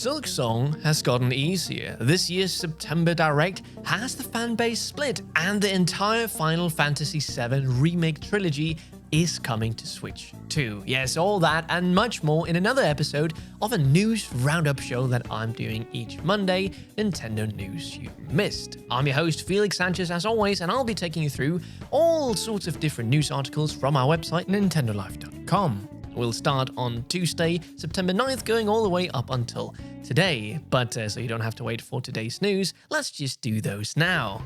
Silksong has gotten easier. This year's September Direct has the fanbase split, and the entire Final Fantasy VII Remake Trilogy is coming to Switch too. Yes, all that and much more in another episode of a news roundup show that I'm doing each Monday, Nintendo News You Missed. I'm your host, Felix Sanchez, as always, and I'll be taking you through all sorts of different news articles from our website, nintendolife.com. We'll start on Tuesday, September 9th, going all the way up until today. But so you don't have to wait for today's news, let's just do those now.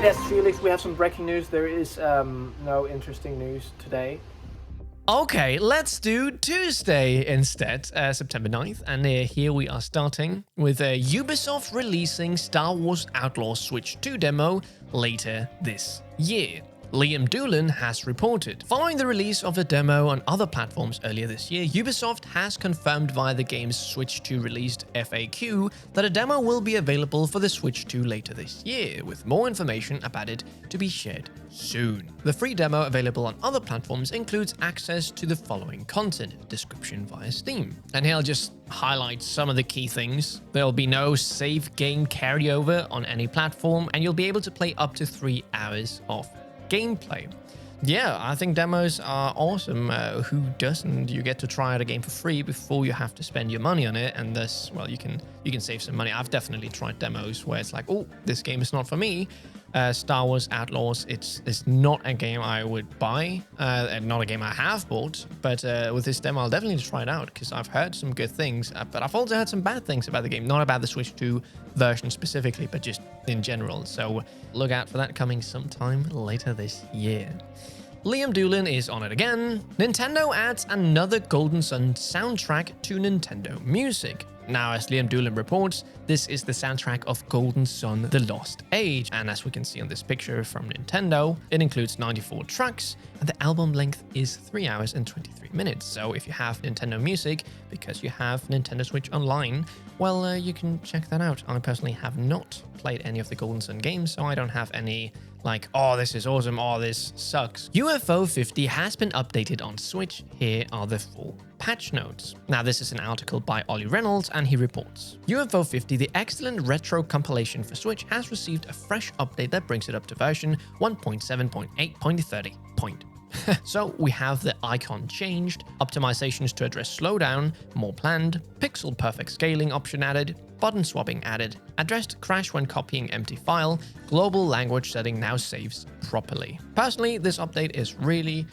Yes, Felix, we have some breaking news. There is no interesting news today. Okay, let's do Tuesday instead, September 9th. And here we are starting with Ubisoft releasing Star Wars Outlaws Switch 2 demo later this year. Liam Doolan has reported. Following the release of the demo on other platforms earlier this year, Ubisoft has confirmed via the game's Switch 2 released FAQ that a demo will be available for the Switch 2 later this year, with more information about it to be shared soon. The free demo available on other platforms includes access to the following content, description via Steam. And here I'll just highlight some of the key things. There'll be no save game carryover on any platform, and you'll be able to play up to 3 hours of gameplay. Yeah, I think demos are awesome. Who doesn't? You get to try out a game for free before you have to spend your money on it, and thus, well, you can save some money. I've definitely tried demos where it's like, oh, this game is not for me. Star Wars Outlaws, it's not a game I would buy, and not a game I have bought, but with this demo, I'll definitely try it out because I've heard some good things, but I've also heard some bad things about the game, not about the Switch 2 version specifically, but just in general. So look out for that coming sometime later this year. Liam Doolan is on it again. Nintendo adds another Golden Sun soundtrack to Nintendo Music. Now, as Liam Doolan reports, this is the soundtrack of Golden Sun: The Lost Age, and as we can see on this picture from Nintendo, it includes 94 tracks, and the album length is 3 hours and 23 minutes. So if you have Nintendo Music, because you have Nintendo Switch Online, well, you can check that out. I personally have not played any of the Golden Sun games, so I don't have any like, oh, this is awesome, oh, this sucks. UFO 50 has been updated on Switch. Here are the full patch notes. Now, this is an article by Ollie Reynolds, and he reports, UFO 50, the excellent retro compilation for Switch, has received a fresh update that brings it up to version 1.7.8.30. So we have the icon changed, optimizations to address slowdown, more planned, pixel perfect scaling option added, button swapping added, addressed crash when copying empty file, global language setting now saves properly. Personally, this update is really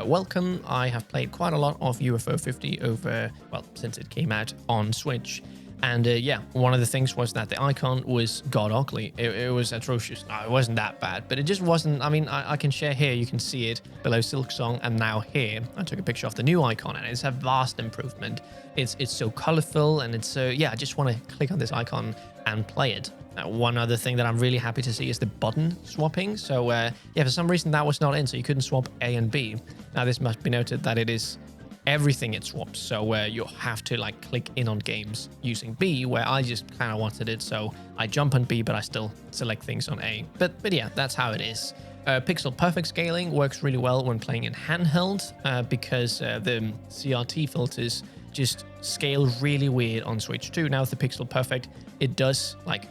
welcome. I have played quite a lot of UFO 50 over, well, since it came out on Switch. And yeah, one of the things was that the icon was god ugly. It was atrocious. No, it wasn't that bad, but it just wasn't. I mean, I can share here. You can see it below Silksong, and now here I took a picture of the new icon, and it's a vast improvement. It's so colorful, and it's so, yeah, I just want to click on this icon and play it. One other thing that I'm really happy to see is the button swapping. So yeah, for some reason that was not in, so you couldn't swap A and B. Now this must be noted that it is everything it swaps, so you have to like click in on games using B, where I just kind of wanted it, so I jump on B, but I still select things on A. But yeah, that's how it is. Pixel perfect scaling works really well when playing in handheld, because the CRT filters just scale really weird on Switch 2. Now with the pixel perfect, it does like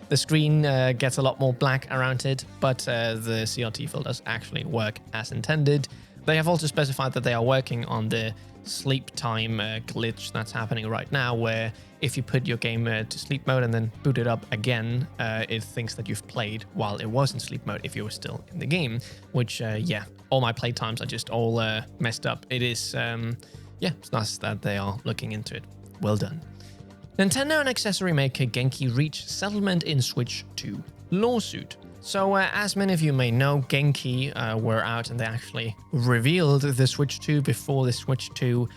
the screen gets a lot more black around it, but the CRT filters actually work as intended. They have also specified that they are working on the sleep time glitch that's happening right now, where if you put your game to sleep mode and then boot it up again, it thinks that you've played while it was in sleep mode if you were still in the game, which, yeah, all my play times are just all messed up. It is, yeah, it's nice that they are looking into it. Well done. Nintendo and accessory maker Genki reached settlement in Switch 2 lawsuit. So, as many of you may know, Genki were out and they actually revealed the Switch 2 before the Switch 2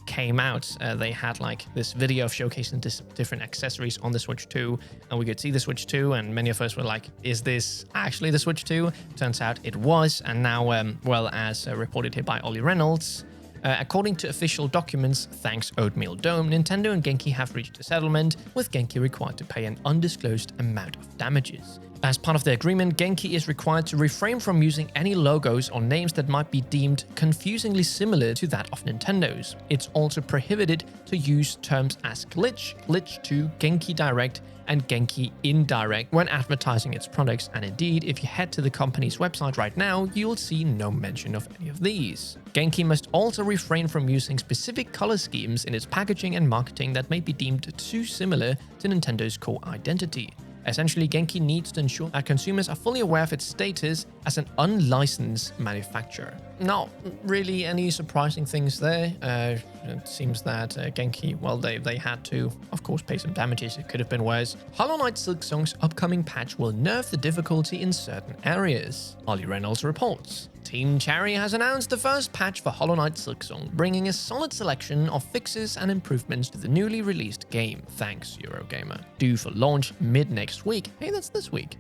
came out. They had like this video of showcasing different accessories on the Switch 2, and we could see the Switch 2, and many of us were like, is this actually the Switch 2? Turns out it was, and now, well, as reported here by Ollie Reynolds, according to official documents, thanks Oatmeal Dome, Nintendo and Genki have reached a settlement, with Genki required to pay an undisclosed amount of damages. As part of the agreement, Genki is required to refrain from using any logos or names that might be deemed confusingly similar to that of Nintendo's. It's also prohibited to use terms as glitch, glitch 2, Genki Direct, and Genki Indirect when advertising its products, and indeed, if you head to the company's website right now, you'll see no mention of any of these. Genki must also refrain from using specific color schemes in its packaging and marketing that may be deemed too similar to Nintendo's core identity. Essentially, Genki needs to ensure that consumers are fully aware of its status as an unlicensed manufacturer. Not really any surprising things there. It seems that Genki, well, they had to, of course, pay some damages. It could have been worse. Hollow Knight Silksong's upcoming patch will nerf the difficulty in certain areas. Ollie Reynolds reports. Team Cherry has announced the first patch for Hollow Knight Silksong, bringing a solid selection of fixes and improvements to the newly released game. Thanks, Eurogamer. Due for launch mid-next week. Hey, that's this week.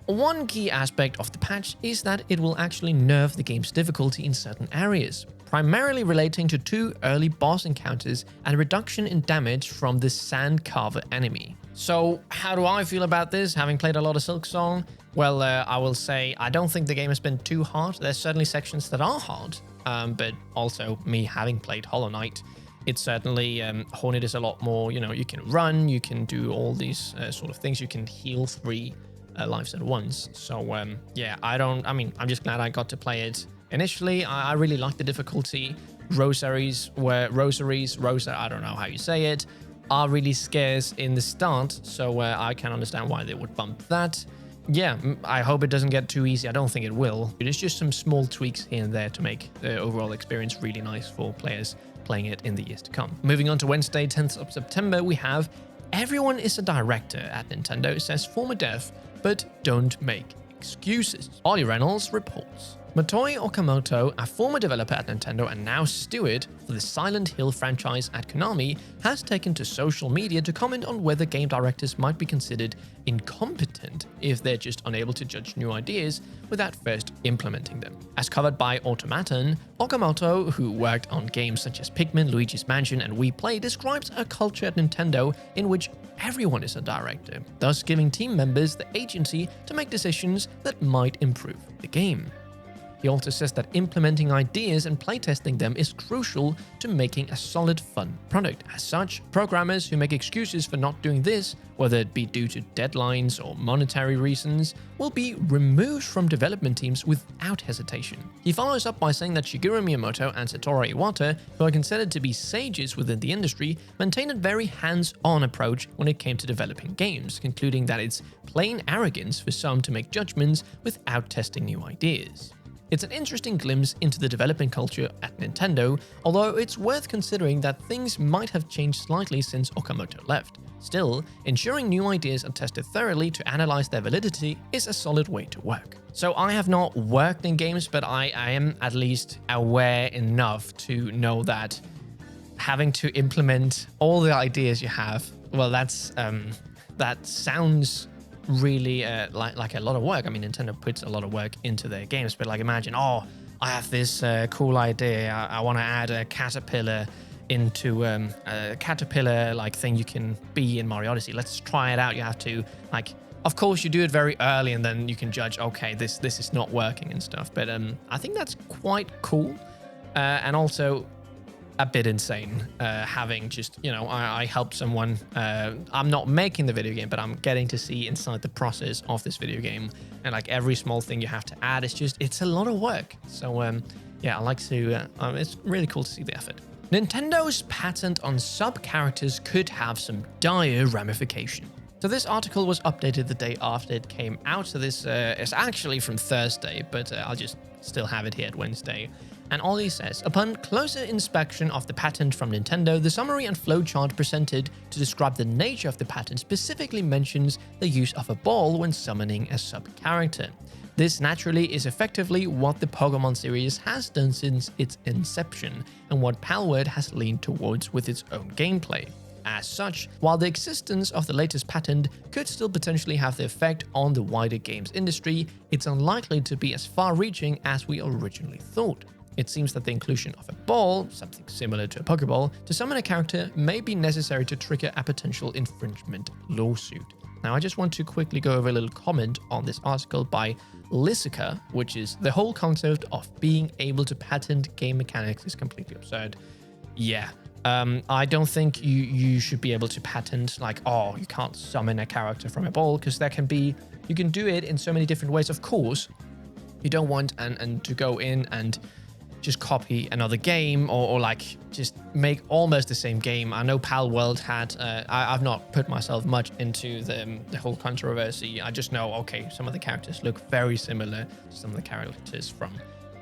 One key aspect of the patch is that it will actually nerf the game's difficulty in certain areas, primarily relating to 2 early boss encounters and a reduction in damage from the Sand Carver enemy. So how do I feel about this, having played a lot of Silksong? Well, I will say I don't think the game has been too hard. There's certainly sections that are hard, but also me having played Hollow Knight, it's certainly, Hornet is a lot more, you know, you can run, you can do all these sort of things, you can heal 3 lives at once. So yeah, I'm just glad I got to play it. Initially, I really liked the difficulty. Rosaries, I don't know how you say it, are really scarce in the start, so I can understand why they would bump that. Yeah, I hope it doesn't get too easy. I don't think it will. It's just some small tweaks here and there to make the overall experience really nice for players playing it in the years to come. Moving on to Wednesday, 10th of September, we have Everyone is a Director at Nintendo, says former dev, but don't make excuses. Ollie Reynolds reports. Motoi Okamoto, a former developer at Nintendo and now steward for the Silent Hill franchise at Konami, has taken to social media to comment on whether game directors might be considered incompetent if they're just unable to judge new ideas without first implementing them. As covered by Automaton, Okamoto, who worked on games such as Pikmin, Luigi's Mansion, and Wii Play, describes a culture at Nintendo in which everyone is a director, thus giving team members the agency to make decisions that might improve the game. He also says that implementing ideas and playtesting them is crucial to making a solid, fun product. As such, programmers who make excuses for not doing this, whether it be due to deadlines or monetary reasons, will be removed from development teams without hesitation. He follows up by saying that Shigeru Miyamoto and Satoru Iwata, who are considered to be sages within the industry, maintain a very hands-on approach when it came to developing games, concluding that it's plain arrogance for some to make judgments without testing new ideas. It's an interesting glimpse into the developing culture at Nintendo, although it's worth considering that things might have changed slightly since Okamoto left. Still, ensuring new ideas are tested thoroughly to analyze their validity is a solid way to work. So I have not worked in games, but I am at least aware enough to know that having to implement all the ideas you have, well, that sounds really like a lot of work. I mean, Nintendo puts a lot of work into their games, but like imagine, oh, I have this cool idea. I want to add a caterpillar into a caterpillar like thing you can be in Mario Odyssey. Let's try it out. You have to of course you do it very early and then you can judge, okay, this is not working and stuff. But I think that's quite cool and also a bit insane, having just, you know, I helped someone, I'm not making the video game, but I'm getting to see inside the process of this video game, and like every small thing you have to add, it's a lot of work. So yeah, I like to, it's really cool to see the effort. Nintendo's patent on sub-characters could have some dire ramifications. So this article was updated the day after it came out, so this is actually from Thursday, but I'll just still have it here at Wednesday. And Ollie says, upon closer inspection of the patent from Nintendo, the summary and flowchart presented to describe the nature of the patent specifically mentions the use of a ball when summoning a sub-character. This naturally is effectively what the Pokémon series has done since its inception, and what Palworld has leaned towards with its own gameplay. As such, while the existence of the latest patent could still potentially have the effect on the wider games industry, it's unlikely to be as far-reaching as we originally thought. It seems that the inclusion of a ball, something similar to a Pokeball, to summon a character may be necessary to trigger a potential infringement lawsuit. Now, I just want to quickly go over a little comment on this article by Lysica, which is the whole concept of being able to patent game mechanics is completely absurd. Yeah. I don't think you should be able to patent like, oh, you can't summon a character from a ball, because that can be, you can do it in so many different ways. Of course, you don't want and to go in and just copy another game or like just make almost the same game. I know Pal World had, I've not put myself much into the whole controversy. I just know, okay, some of the characters look very similar to some of the characters from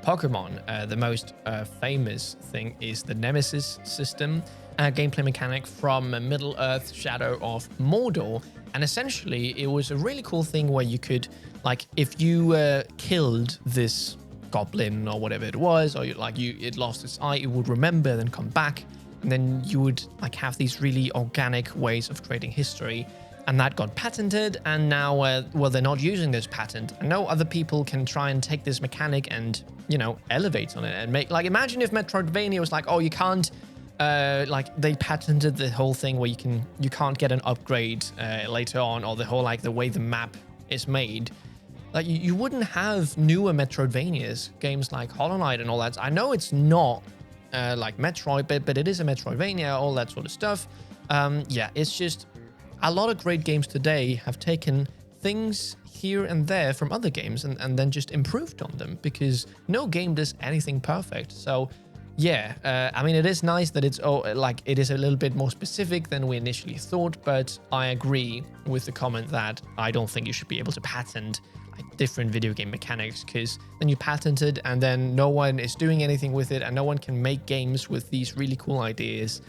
Pokémon. The most famous thing is the Nemesis system, gameplay mechanic from Middle-earth Shadow of Mordor. And essentially, it was a really cool thing where you could, like, if you killed this goblin or whatever it was, or it lost its eye, it would remember, then come back, and then you would like have these really organic ways of creating history. And that got patented, and now, well, they're not using this patent. And no other people can try and take this mechanic and, you know, elevate on it and make, like, imagine if Metroidvania was like, oh, you can't, like, they patented the whole thing where you can't get an upgrade later on, or the whole, like, the way the map is made. Like, you wouldn't have newer Metroidvanias, games like Hollow Knight and all that. I know it's not like Metroid, but it is a Metroidvania, all that sort of stuff. Yeah, it's just, a lot of great games today have taken things here and there from other games and then just improved on them, because no game does anything perfect. So yeah, I mean, it is nice that it's like it is a little bit more specific than we initially thought, but I agree with the comment that I don't think you should be able to patent like different video game mechanics, because then you patent it and then no one is doing anything with it and no one can make games with these really cool ideas.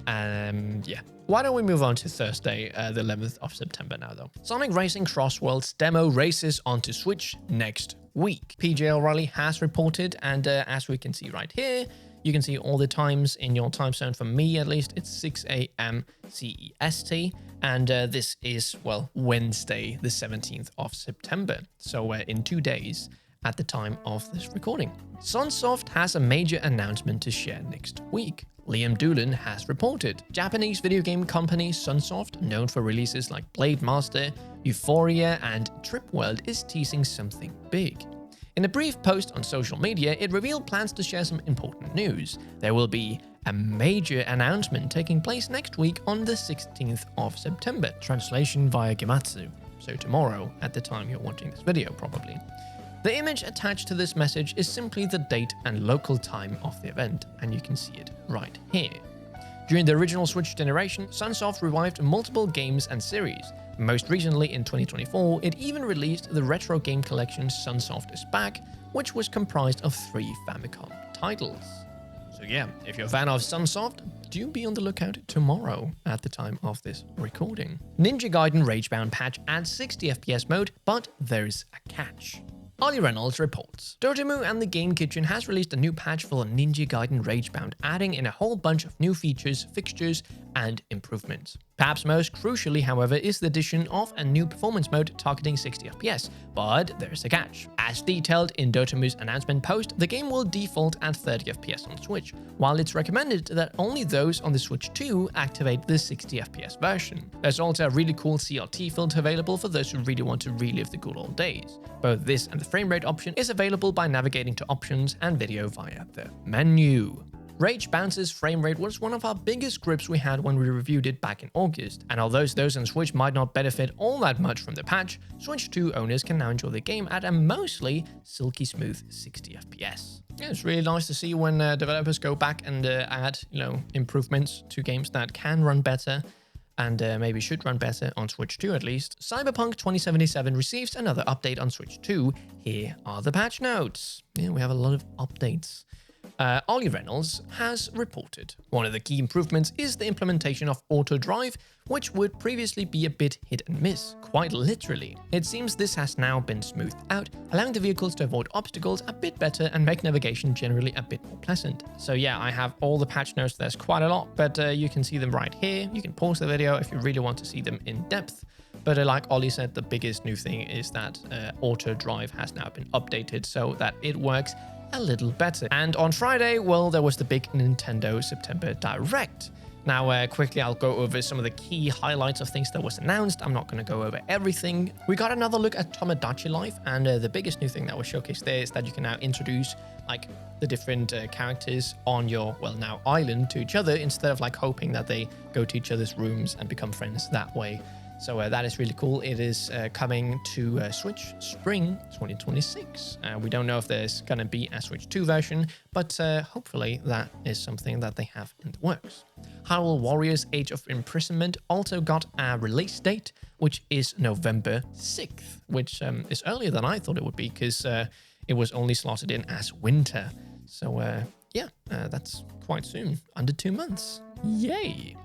Yeah. Why don't we move on to Thursday, the 11th of September now, though. Sonic Racing CrossWorlds demo races onto Switch next week. PJ O'Reilly has reported, and as we can see right here, you can see all the times in your time zone. For me, at least, it's 6 a.m. CEST, and this is, well, Wednesday, the 17th of September. So we're in 2 days at the time of this recording. Sunsoft has a major announcement to share next week. Liam Doolan has reported. Japanese video game company Sunsoft, known for releases like Blade Master, Euphoria, and Trip World, is teasing something big. In a brief post on social media, it revealed plans to share some important news. There will be a major announcement taking place next week on the 16th of September, translation via Gematsu, so tomorrow at the time you're watching this video probably. The image attached to this message is simply the date and local time of the event, and you can see it right here. During the original Switch generation, Sunsoft revived multiple games and series. Most recently, in 2024, it even released the retro game collection Sunsoft is Back, which was comprised of 3 Famicom titles. So yeah, if you're a fan of Sunsoft, do be on the lookout tomorrow at the time of this recording. Ninja Gaiden Ragebound patch adds 60 FPS mode, but there's a catch. Ollie Reynolds reports. Dotemu and the Game Kitchen has released a new patch for Ninja Gaiden Ragebound, adding in a whole bunch of new features, fixtures, and improvements. Perhaps most crucially, however, is the addition of a new performance mode targeting 60 FPS, but there's a catch. As detailed in Dotemu's announcement post, the game will default at 30 FPS on Switch, while it's recommended that only those on the Switch 2 activate the 60 FPS version. There's also a really cool CRT filter available for those who really want to relive the good old days. Both this and the frame rate option is available by navigating to options and video via the menu. Ragebound's frame rate was one of our biggest grips we had when we reviewed it back in August, and although those on Switch might not benefit all that much from the patch, Switch 2 owners can now enjoy the game at a mostly silky smooth 60 FPS. Yeah, it's really nice to see when developers go back and add, improvements to games that can run better and maybe should run better on Switch 2 at least. Cyberpunk 2077 receives another update on Switch 2. Here are the patch notes. Yeah, we have a lot of updates. Ollie Reynolds has reported. One of the key improvements is the implementation of auto drive, which would previously be a bit hit and miss, quite literally. It seems this has now been smoothed out, allowing the vehicles to avoid obstacles a bit better and make navigation generally a bit more pleasant. So yeah, I have all the patch notes. There's quite a lot, but you can see them right here. You can pause the video if you really want to see them in depth. But like Ollie said, the biggest new thing is that auto drive has now been updated so that it works a little better. And on Friday, well, there was the big Nintendo September Direct. Now, quickly, I'll go over some of the key highlights of things that was announced. I'm not going to go over everything. We got another look at Tomodachi Life, and the biggest new thing that was showcased there is that you can now introduce like the different characters on your, well, now island to each other, instead of like hoping that they go to each other's rooms and become friends that way. So that is really cool. It is coming to Switch spring 2026. We don't know if there's going to be a Switch 2 version, but hopefully that is something that they have in the works. Hyrule Warriors Age of Imprisonment also got a release date, which is November 6th, which is earlier than I thought it would be, because it was only slotted in as winter. So yeah, that's quite soon, under 2 months. Yay!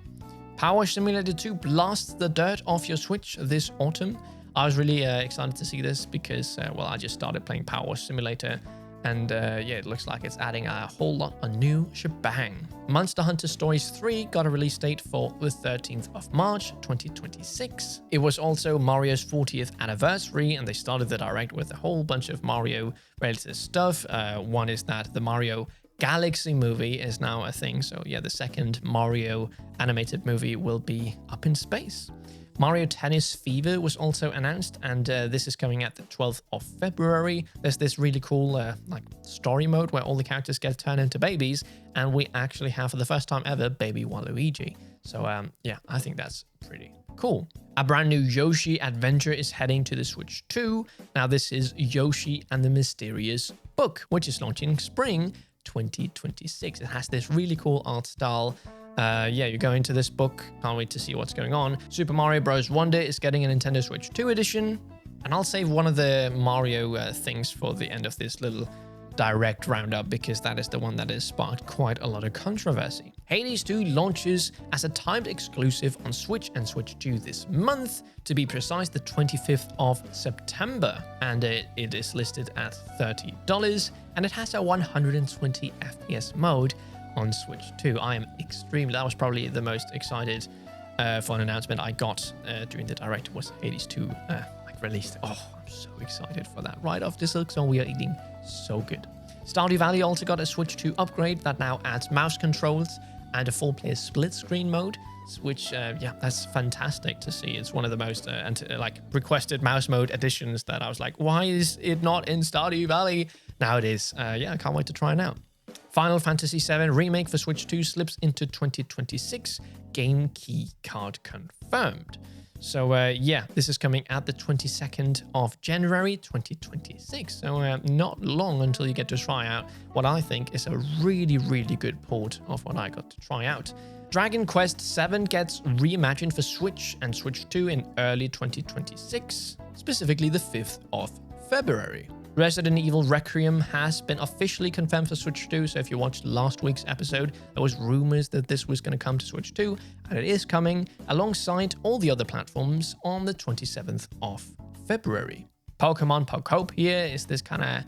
Power Simulator 2 blasts the dirt off your Switch this autumn. I was really excited to see this because, well, I just started playing Power Simulator, and yeah, it looks like it's adding a whole lot of new shebang. Monster Hunter Stories 3 got a release date for the 13th of March 2026. It was also Mario's 40th anniversary, and they started the direct with a whole bunch of Mario related stuff. One is that the Mario Galaxy movie is now a thing. So yeah, the second Mario animated movie will be up in space. Mario Tennis Fever was also announced, and this is coming at the 12th of February. There's this really cool like story mode where all the characters get turned into babies, and we actually have for the first time ever Baby Waluigi. So yeah, I think that's pretty cool. A brand new Yoshi adventure is heading to the Switch 2. Now this is Yoshi and the Mysterious Book, which is launching spring 2026. It has this really cool art style. Yeah, you go into this book. Can't wait to see what's going on. Super Mario Bros. Wonder is getting a Nintendo Switch 2 edition. And I'll save one of the Mario things for the end of this little direct roundup, because that is the one that has sparked quite a lot of controversy. Hades 2 launches as a timed exclusive on Switch and Switch 2 this month, to be precise the 25th of September, and it is listed at $30, and it has a 120 FPS mode on Switch 2. I am extremely, that was probably the most excited for an announcement I got during the direct, was Hades 2 released. Oh, I'm so excited for that. Right after Silksong, we are eating so good. Stardew Valley also got a Switch 2 upgrade that now adds mouse controls and a 4-player split screen mode, which yeah, that's fantastic to see. It's one of the most like requested mouse mode additions that I was like, why is it not in Stardew Valley? Now it is. Yeah, I can't wait to try it out. Final Fantasy VII Remake for Switch 2 slips into 2026. Game key card confirmed. So yeah, this is coming at the 22nd of January 2026. So not long until you get to try out what I think is a really, really good port of what I got to try out. Dragon Quest VII gets reimagined for Switch and Switch 2 in early 2026, specifically the 5th of February. Resident Evil Requiem has been officially confirmed for Switch 2, so if you watched last week's episode, there was rumors that this was going to come to Switch 2, and it is coming alongside all the other platforms on the 27th of February. Pokemon Pokopia is this kind of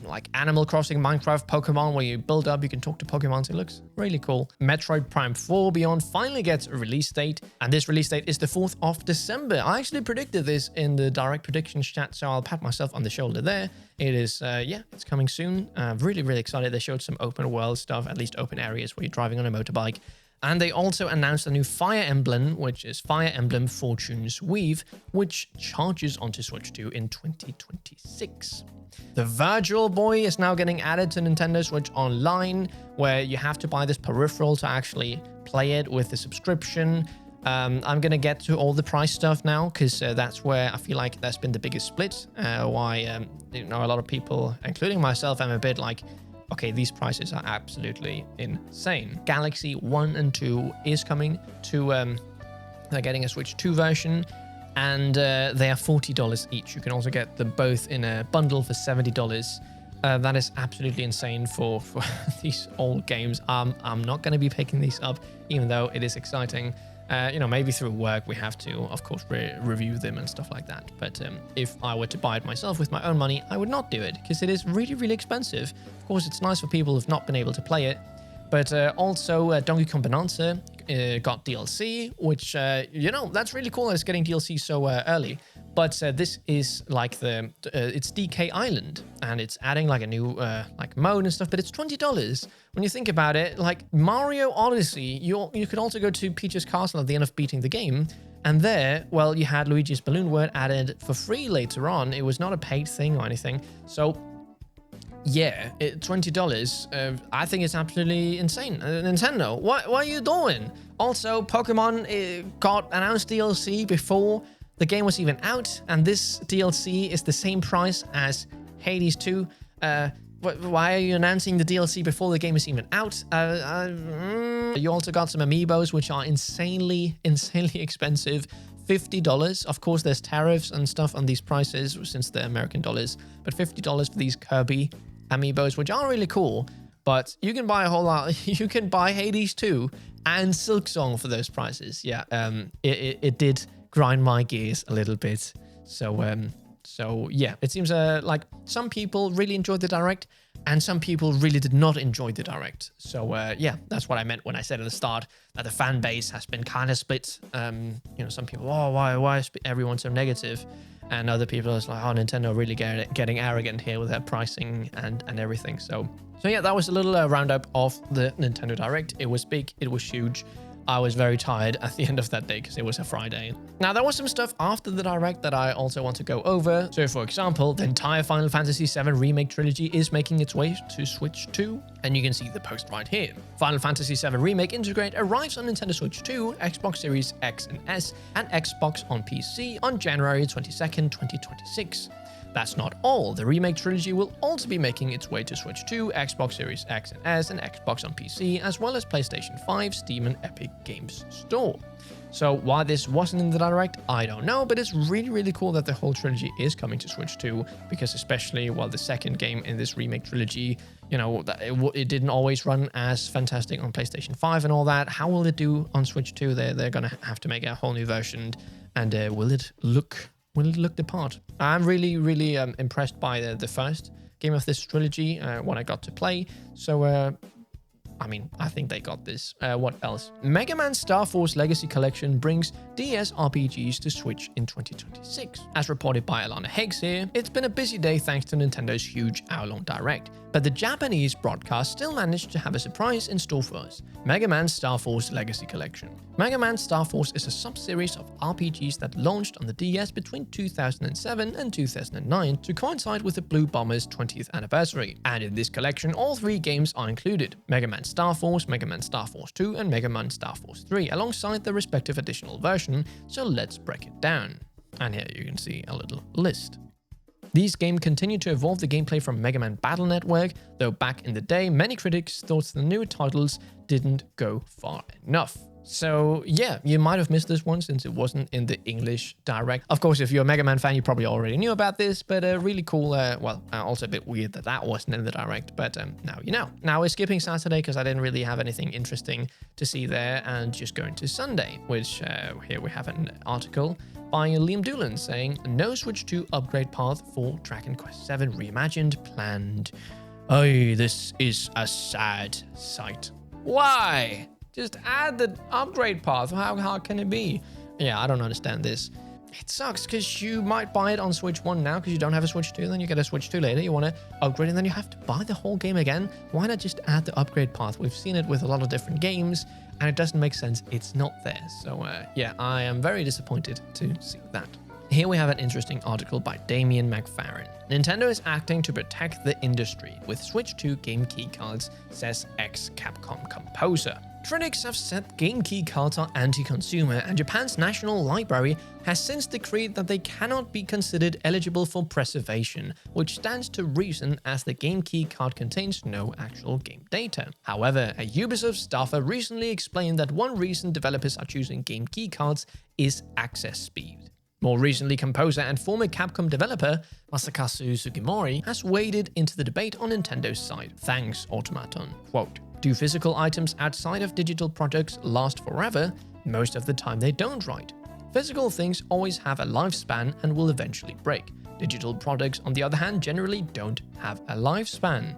like Animal Crossing Minecraft Pokemon where you build up, you can talk to Pokemon, so it looks really cool. Metroid Prime 4 Beyond finally gets a release date, and this release date is the 4th of December. I actually predicted this in the direct predictions chat, so I'll pat myself on the shoulder there. It is, yeah, it's coming soon. Really, really excited. They showed some open world stuff, at least open areas where you're driving on a motorbike. And they also announced a new Fire Emblem, which is Fire Emblem Fortune's Weave, which charges onto Switch 2 in 2026. The Virtual Boy is now getting added to Nintendo Switch Online, where you have to buy this peripheral to actually play it with the subscription. I'm going to get to all the price stuff now, because that's where I feel like there's been the biggest split. Why, you know, a lot of people, including myself, I'm a bit like, okay, these prices are absolutely insane. Galaxy 1 and 2 is coming to, they're getting a Switch 2 version, and they are $40 each. You can also get them both in a bundle for $70. That is absolutely insane for these old games. I'm not going to be picking these up, even though it is exciting. You know, maybe through work we have to, of course, review them and stuff like that. But if I were to buy it myself with my own money, I would not do it, because it is really, really expensive. Of course, it's nice for people who've not been able to play it. But also, Donkey Kong Bonanza got DLC, which, you know, that's really cool that it's getting DLC so early. But this is like it's DK Island, and it's adding like a new like mode and stuff, but it's $20. When you think about it, like Mario Odyssey, you could also go to Peach's Castle at the end of beating the game, and there, well, you had Luigi's Balloon World added for free later on. It was not a paid thing or anything. So yeah, $20. I think it's absolutely insane. Nintendo, what are you doing? Also, Pokemon got announced DLC before the game was even out, and this DLC is the same price as Hades 2. Why are you announcing the DLC before the game is even out? You also got some amiibos, which are insanely expensive. $50. Of course, there's tariffs and stuff on these prices since they're American dollars, but $50 for these Kirby amiibos, which are really cool. But you can buy a whole lot. You can buy Hades 2 and Silksong for those prices. Yeah, it did grind my gears a little bit. So yeah, it seems like some people really enjoyed the Direct and some people really did not enjoy the Direct. So yeah, that's what I meant when I said at the start that the fan base has been kind of split. You know, some people, oh, why is everyone so negative? And other people are like, oh, Nintendo really getting arrogant here with their pricing and everything. So yeah, that was a little roundup of the Nintendo Direct. It was big, it was huge. I was very tired at the end of that day because it was a Friday. Now, there was some stuff after the Direct that I also want to go over. So, for example, the entire Final Fantasy VII Remake trilogy is making its way to Switch 2, and you can see the post right here. Final Fantasy VII Remake Integrate arrives on Nintendo Switch 2, Xbox Series X and S, and Xbox on PC on January 22nd, 2026. That's not all. The Remake trilogy will also be making its way to Switch 2, Xbox Series X and S, and Xbox on PC, as well as PlayStation 5, Steam, and Epic Games Store. So why this wasn't in the Direct, I don't know, but it's really cool that the whole trilogy is coming to Switch 2, because especially while the second game in this Remake trilogy, you know, it didn't always run as fantastic on PlayStation 5 and all that. How will it do on Switch 2? They're gonna have to make a whole new version, and will it look the part? I'm really impressed by the first game of this trilogy when I got to play. So I mean, I think they got this. What else? Mega Man Star Force Legacy Collection brings DS RPGs to Switch in 2026. As reported by Alana Higgs here, it's been a busy day thanks to Nintendo's huge hour-long Direct, but the Japanese broadcast still managed to have a surprise in store for us. Mega Man Star Force Legacy Collection. Mega Man Star Force is a sub-series of RPGs that launched on the DS between 2007 and 2009 to coincide with the Blue Bomber's 20th anniversary. And in this collection, all three games are included: Mega Man Star Force, Mega Man Star Force 2, and Mega Man Star Force 3, alongside the respective additional version, so let's break it down. And here you can see a little list. These games continue to evolve the gameplay from Mega Man Battle Network, though back in the day, many critics thought the newer titles didn't go far enough. So yeah, you might have missed this one since it wasn't in the English Direct. Of course, if you're a Mega Man fan, you probably already knew about this, but really cool. Well, also a bit weird that that wasn't in the Direct, but now you know. Now we're skipping Saturday because I didn't really have anything interesting to see there, and just going to Sunday, which here we have an article by Liam Doolan saying, no Switch 2 upgrade path for Dragon Quest VII Reimagined planned. Oh, this is a sad sight. Why? Just add the upgrade path. How hard can it be? Yeah, I don't understand this. It sucks because you might buy it on Switch 1 now because you don't have a Switch 2, then you get a Switch 2 later, you want to upgrade, and then you have to buy the whole game again. Why not just add the upgrade path? We've seen it with a lot of different games, and it doesn't make sense. It's not there. So yeah, I am very disappointed to see that. Here we have an interesting article by Damien McFarren. Nintendo is acting to protect the industry with Switch 2 game keycards, says ex-Capcom composer. Critics have said game keycards are anti-consumer, and Japan's National Library has since decreed that they cannot be considered eligible for preservation, which stands to reason as the game keycard contains no actual game data. However, a Ubisoft staffer recently explained that one reason developers are choosing game keycards is access speed. More recently, composer and former Capcom developer Masakazu Sugimori has waded into the debate on Nintendo's side. Thanks, Automaton. Quote, do physical items outside of digital products last forever? Most of the time they don't, right? Physical things always have a lifespan and will eventually break. Digital products, on the other hand, generally don't have a lifespan.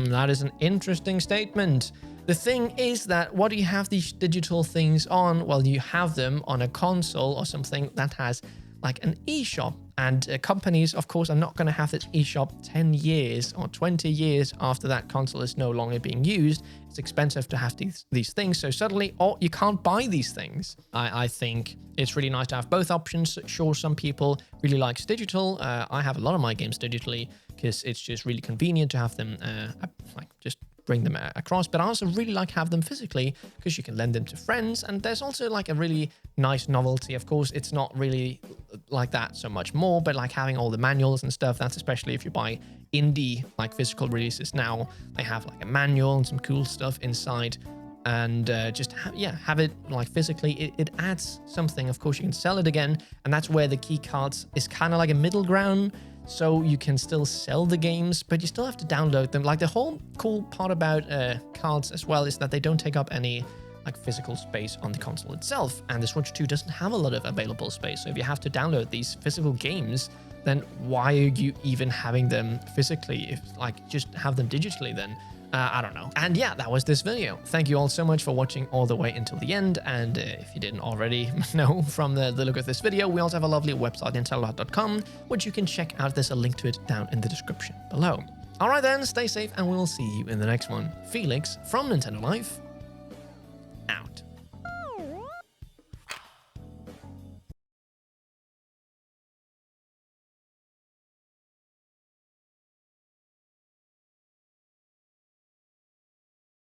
That is an interesting statement. The thing is that what do you have these digital things on? Well, you have them on a console or something that has like an eShop. And companies, of course, are not going to have this eShop 10 years or 20 years after that console is no longer being used. It's expensive to have these things. So suddenly, you can't buy these things. I think it's really nice to have both options. Sure, some people really like digital. I have a lot of my games digitally because it's just really convenient to have them like just bring them across, but I also really like have them physically because you can lend them to friends, and there's also like a really nice novelty. Of course, it's not really like that so much more, but like having all the manuals and stuff, that's especially if you buy indie like physical releases now, they have like a manual and some cool stuff inside, and just have it like physically. It adds something. Of course, you can sell it again, and that's where the key cards is kind of like a middle ground. So you can still sell the games, but you still have to download them. Like the whole cool part about cards as well is that they don't take up any like physical space on the console itself. And the Switch 2 doesn't have a lot of available space. So if you have to download these physical games, then why are you even having them physically? If like just have them digitally then. I don't know. And yeah, that was this video. Thank you all so much for watching all the way until the end. And if you didn't already know from the look of this video, we also have a lovely website, Nintendo.com, which you can check out. There's a link to it down in the description below. All right then, stay safe and we'll see you in the next one. Felix from Nintendo Life, out.